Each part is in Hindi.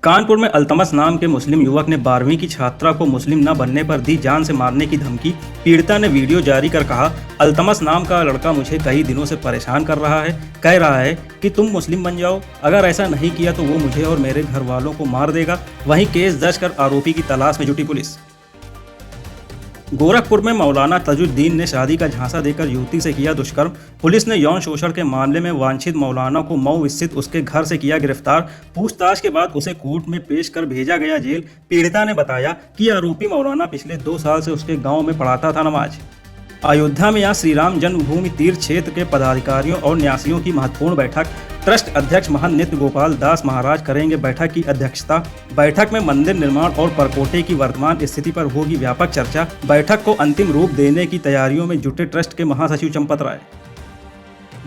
कानपुर में अल्तमस नाम के मुस्लिम युवक ने 12वीं की छात्रा को मुस्लिम न बनने पर दी जान से मारने की धमकी। पीड़िता ने वीडियो जारी कर कहा, अल्तमस नाम का लड़का मुझे कई दिनों से परेशान कर रहा है, कह रहा है कि तुम मुस्लिम बन जाओ, अगर ऐसा नहीं किया तो वो मुझे और मेरे घर वालों को मार देगा। वहीं केस दर्ज कर आरोपी की तलाश में जुटी पुलिस। गोरखपुर में मौलाना तजुद्दीन ने शादी का झांसा देकर युवती से किया दुष्कर्म। पुलिस ने यौन शोषण के मामले में वांछित मौलाना को मऊ स्थित उसके घर से किया गिरफ्तार। पूछताछ के बाद उसे कोर्ट में पेश कर भेजा गया जेल। पीड़िता ने बताया कि आरोपी मौलाना पिछले 2 साल से उसके गांव में पढ़ाता था नमाज। अयोध्या में आज श्री राम जन्मभूमि तीर्थ क्षेत्र के पदाधिकारियों और न्यासियों की महत्वपूर्ण बैठक। ट्रस्ट अध्यक्ष महंत नित्य गोपाल दास महाराज करेंगे बैठक की अध्यक्षता। बैठक में मंदिर निर्माण और परकोटे की वर्तमान स्थिति पर होगी व्यापक चर्चा। बैठक को अंतिम रूप देने की तैयारियों में जुटे ट्रस्ट के महासचिव चंपत राय।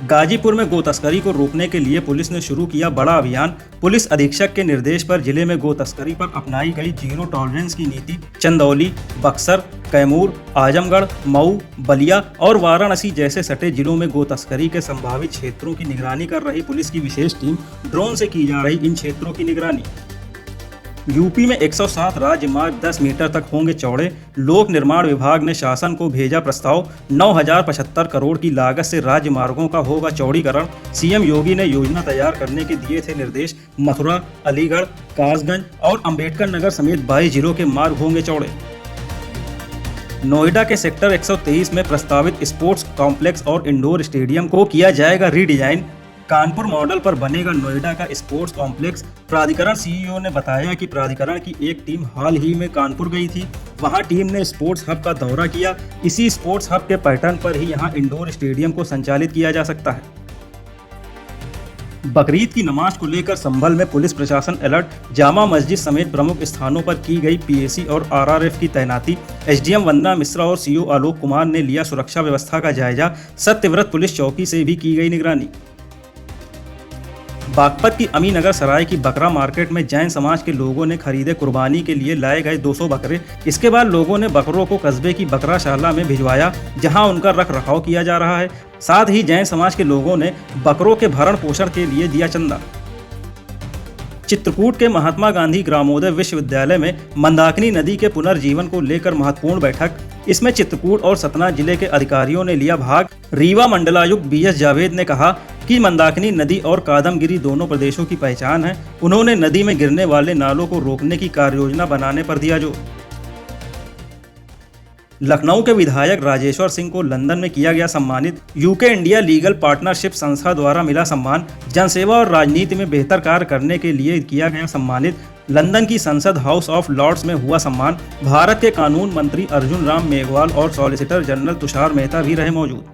गाजीपुर में गो तस्करी को रोकने के लिए पुलिस ने शुरू किया बड़ा अभियान। पुलिस अधीक्षक के निर्देश पर जिले में गो तस्करी पर अपनाई गई जीरो टॉलरेंस की नीति। चंदौली, बक्सर, कैमूर, आजमगढ़, मऊ, बलिया और वाराणसी जैसे सटे जिलों में गो तस्करी के संभावित क्षेत्रों की निगरानी कर रही पुलिस की विशेष टीम ड्रोन से की जा रही इन क्षेत्रों की निगरानी। यूपी में 107 राज्य मार्ग 10 मीटर तक होंगे चौड़े। लोक निर्माण विभाग ने शासन को भेजा प्रस्ताव। 9,075 करोड़ की लागत से राज्य मार्गों का होगा चौड़ीकरण। सीएम योगी ने योजना तैयार करने के दिए थे निर्देश। मथुरा, अलीगढ़, कासगंज और अंबेडकर नगर समेत 22 जिलों के मार्ग होंगे चौड़े। नोएडा के सेक्टर 123 में प्रस्तावित स्पोर्ट्स कॉम्प्लेक्स और इंडोर स्टेडियम को किया जाएगा रीडिजाइन। कानपुर मॉडल पर बनेगा नोएडा का स्पोर्ट्स कॉम्प्लेक्स। प्राधिकरण सीईओ ने बताया कि प्राधिकरण की एक टीम हाल ही में कानपुर गई थी। वहां टीम ने स्पोर्ट्स हब का दौरा किया। इसी स्पोर्ट्स हब के पैटर्न पर ही यहां इंडोर स्टेडियम को संचालित किया जा सकता है। बकरीद की नमाज को लेकर संभल में पुलिस प्रशासन अलर्ट। जामा मस्जिद समेत प्रमुख स्थानों पर की गई पीएसी और आरआरएफ की तैनाती। एसडीएम वंदना मिश्रा और सीओ आलोक कुमार ने लिया सुरक्षा व्यवस्था का जायजा। सत्यव्रत पुलिस चौकी से भी की गई निगरानी। बागपत की अमीनगर सराय की बकरा मार्केट में जैन समाज के लोगों ने खरीदे कुर्बानी के लिए लाए गए 200 बकरे। इसके बाद लोगों ने बकरों को कस्बे की बकराशाला में भिजवाया, जहां उनका रख रखाव किया जा रहा है। साथ ही जैन समाज के लोगों ने बकरों के भरण पोषण के लिए दिया चंदा। चित्रकूट के महात्मा गांधी ग्रामोदय विश्वविद्यालय में मंदाकिनी नदी के पुनर्जीवन को लेकर महत्वपूर्ण बैठक। इसमें चित्रकूट और सतना जिले के अधिकारियों ने लिया भाग। रीवा मंडलायुक्त बीएस जावेद ने कहा कि मंदाकिनी नदी और कादमगिरी दोनों प्रदेशों की पहचान है। उन्होंने नदी में गिरने वाले नालों को रोकने की कार्ययोजना बनाने पर दिया जोर। लखनऊ के विधायक राजेश्वर सिंह को लंदन में किया गया सम्मानित। यूके इंडिया लीगल पार्टनरशिप संस्था द्वारा मिला सम्मान। जनसेवा और राजनीति में बेहतर कार्य करने के लिए किया गया सम्मानित। लंदन की संसद हाउस ऑफ लॉर्ड्स में हुआ सम्मान। भारत के कानून मंत्री अर्जुन राम मेघवाल और सॉलिसिटर जनरल तुषार मेहता भी रहे मौजूद।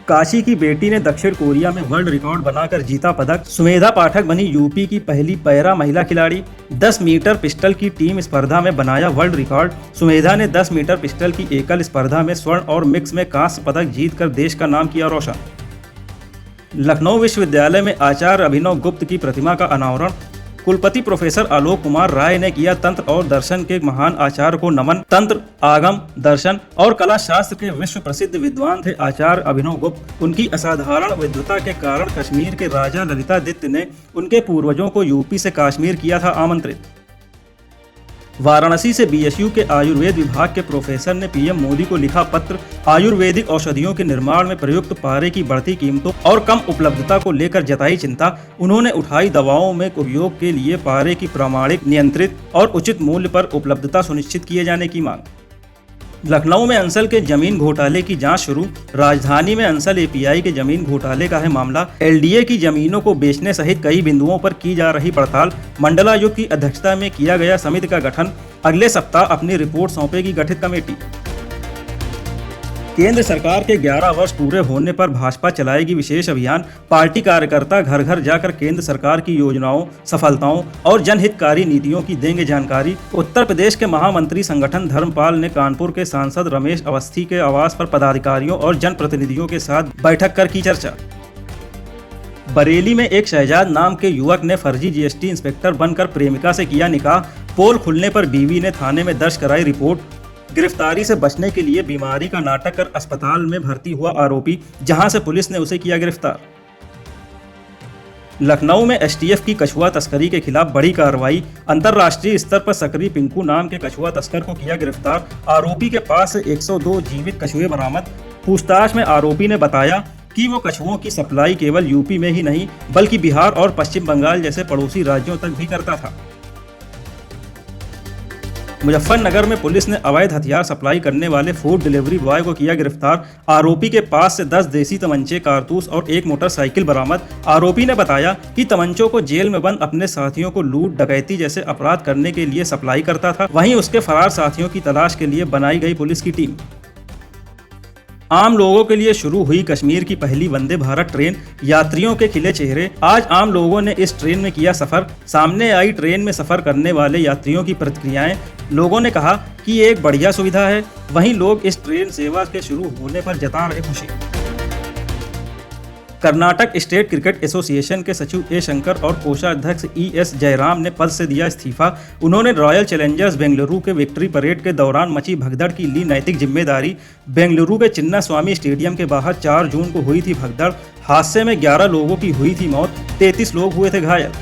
काशी की बेटी ने दक्षिण कोरिया में वर्ल्ड रिकॉर्ड बनाकर जीता पदक। सुमेधा पाठक बनी यूपी की पहली पैरा महिला खिलाड़ी। 10 मीटर पिस्टल की टीम स्पर्धा में बनाया वर्ल्ड रिकॉर्ड। सुमेधा ने 10 मीटर पिस्टल की एकल स्पर्धा में स्वर्ण और मिक्स में कांस्य पदक जीतकर देश का नाम किया रोशन। लखनऊ विश्वविद्यालय में आचार्य अभिनव गुप्त की प्रतिमा का अनावरण। कुलपति प्रोफेसर आलोक कुमार राय ने किया तंत्र और दर्शन के महान आचार्य को नमन। तंत्र, आगम, दर्शन और कला शास्त्र के विश्व प्रसिद्ध विद्वान थे आचार्य अभिनव गुप्त। उनकी असाधारण विद्वता के कारण कश्मीर के राजा ललितादित्य ने उनके पूर्वजों को यूपी से कश्मीर किया था आमंत्रित। वाराणसी से बीएचयू के आयुर्वेद विभाग के प्रोफेसर ने पीएम मोदी को लिखा पत्र। आयुर्वेदिक औषधियों के निर्माण में प्रयुक्त पारे की बढ़ती कीमतों और कम उपलब्धता को लेकर जताई चिंता। उन्होंने उठाई दवाओं में उपयोग के लिए पारे की प्रामाणिक, नियंत्रित और उचित मूल्य पर उपलब्धता सुनिश्चित किए जाने की मांग। लखनऊ में अंसल के जमीन घोटाले की जांच शुरू। राजधानी में अंसल एपीआई के जमीन घोटाले का है मामला। एलडीए की जमीनों को बेचने सहित कई बिंदुओं पर की जा रही पड़ताल। मंडलायुक्त की अध्यक्षता में किया गया समिति का गठन। अगले सप्ताह अपनी रिपोर्ट सौंपेगी गठित कमेटी। केंद्र सरकार के 11 वर्ष पूरे होने पर भाजपा चलाएगी विशेष अभियान। पार्टी कार्यकर्ता घर घर जाकर केंद्र सरकार की योजनाओं, सफलताओं और जनहितकारी नीतियों की देंगे जानकारी। उत्तर प्रदेश के महामंत्री संगठन धर्मपाल ने कानपुर के सांसद रमेश अवस्थी के आवास पर पदाधिकारियों और जनप्रतिनिधियों के साथ बैठक कर की चर्चा। बरेली में एक शहजाद नाम के युवक ने फर्जी जीएसटी इंस्पेक्टर बनकर प्रेमिका से किया निकाह। पोल खुलने पर बीवी ने थाने में दर्ज कराई रिपोर्ट। गिरफ्तारी से बचने के लिए बीमारी का नाटक कर अस्पताल में भर्ती हुआ आरोपी, जहां से पुलिस ने उसे किया गिरफ्तार। लखनऊ में एसटीएफ की कछुआ तस्करी के खिलाफ बड़ी कार्रवाई। अंतर्राष्ट्रीय स्तर पर सकरी पिंकू नाम के कछुआ तस्कर को किया गिरफ्तार। आरोपी के पास से 102 जीवित कछुए बरामद। पूछताछ में आरोपी ने बताया कि वो कछुओं की सप्लाई केवल यूपी में ही नहीं बल्कि बिहार और पश्चिम बंगाल जैसे पड़ोसी राज्यों तक भी करता था। मुजफ्फरनगर में पुलिस ने अवैध हथियार सप्लाई करने वाले फूड डिलीवरी बॉय को किया गिरफ्तार। आरोपी के पास से 10 देसी तमंचे, कारतूस और एक मोटरसाइकिल बरामद। आरोपी ने बताया कि तमंचों को जेल में बंद अपने साथियों को लूट, डकैती जैसे अपराध करने के लिए सप्लाई करता था। वहीं उसके फरार साथियों की तलाश के लिए बनाई गई पुलिस की टीम। आम लोगों के लिए शुरू हुई कश्मीर की पहली वंदे भारत ट्रेन, यात्रियों के खिले चेहरे। आज आम लोगों ने इस ट्रेन में किया सफर। सामने आई ट्रेन में सफर करने वाले यात्रियों की प्रतिक्रियाएं। लोगों ने कहा कि ये एक बढ़िया सुविधा है। वहीं लोग इस ट्रेन सेवा के शुरू होने पर जता रहे खुशी। कर्नाटक स्टेट क्रिकेट एसोसिएशन के सचिव ए शंकर और कोषाध्यक्ष ES जयराम ने पद से दिया इस्तीफा। उन्होंने रॉयल चैलेंजर्स बेंगलुरु के विक्ट्री परेड के दौरान मची भगदड़ की ली नैतिक जिम्मेदारी। बेंगलुरु के चिन्ना स्वामी स्टेडियम के बाहर 4 जून को हुई थी भगदड़। हादसे में 11 लोगों की हुई थी मौत, 33 लोग हुए थे घायल।